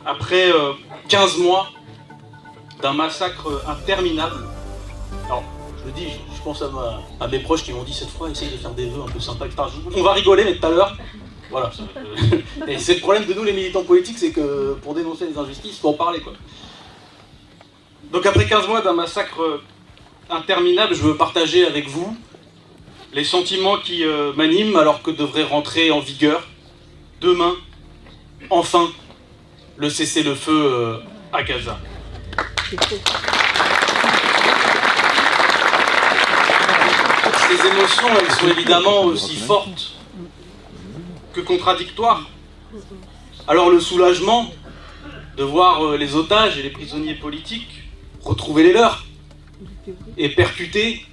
après 15 mois d'un massacre interminable. Alors, je le dis, je pense à mes proches qui m'ont dit cette fois, essaye de faire des vœux un peu sympas, etc. On va rigoler, mais tout à l'heure, voilà. Et c'est le problème de nous, les militants politiques, c'est que pour dénoncer les injustices, il faut en parler, quoi. Donc après 15 mois d'un massacre interminable, je veux partager avec vous les sentiments qui m'animent alors que devrait rentrer en vigueur demain, enfin, le cessez-le-feu à Gaza. Ces émotions, elles sont évidemment aussi fortes que contradictoires. Alors le soulagement de voir les otages et les prisonniers politiques retrouver les leurs et percutés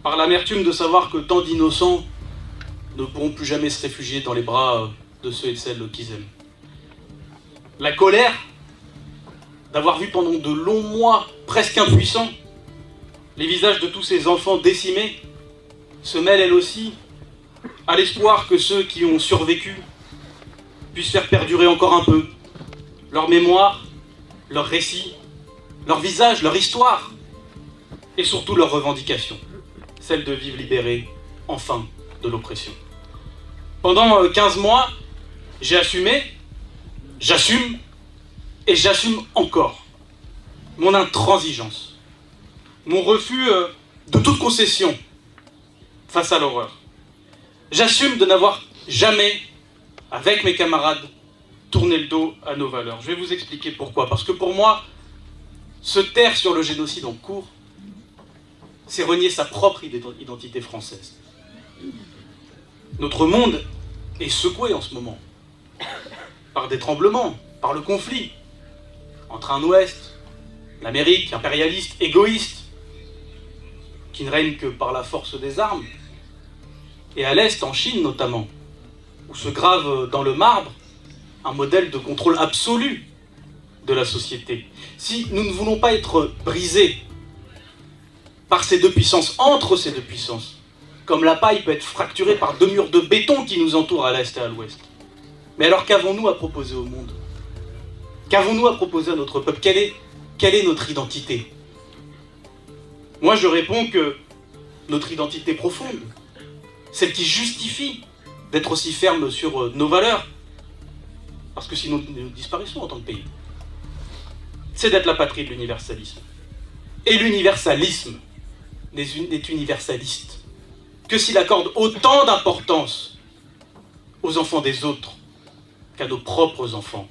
par l'amertume de savoir que tant d'innocents ne pourront plus jamais se réfugier dans les bras de ceux et de celles qu'ils aiment. La colère d'avoir vu pendant de longs mois, presque impuissants, les visages de tous ces enfants décimés se mêle elle aussi à l'espoir que ceux qui ont survécu puissent faire perdurer encore un peu leur mémoire, leur récit, leur visage, leur histoire et surtout leur revendication, celle de vivre libérés enfin de l'oppression. Pendant 15 mois, j'ai assumé, j'assume et j'assume encore mon intransigeance, mon refus de toute concession face à l'horreur. J'assume de n'avoir jamais, avec mes camarades, tourné le dos à nos valeurs. Je vais vous expliquer pourquoi. Parce que pour moi, se taire sur le génocide en cours, c'est renier sa propre identité française. Notre monde est secoué en ce moment par des tremblements, par le conflit entre un Ouest, l'Amérique impérialiste, égoïste, qui ne règne que par la force des armes, et à l'Est, en Chine notamment, où se grave dans le marbre un modèle de contrôle absolu de la société. Si nous ne voulons pas être brisés par ces deux puissances, entre ces deux puissances, comme la paille peut être fracturée par deux murs de béton qui nous entourent à l'Est et à l'Ouest, mais alors qu'avons-nous à proposer au monde? Qu'avons-nous à proposer à notre peuple? Quelle est notre identité? Moi, je réponds que notre identité profonde, celle qui justifie d'être aussi ferme sur nos valeurs, parce que sinon nous disparaissons en tant que pays, c'est d'être la patrie de l'universalisme. Et l'universalisme n'est universaliste que s'il accorde autant d'importance aux enfants des autres qu'à nos propres enfants.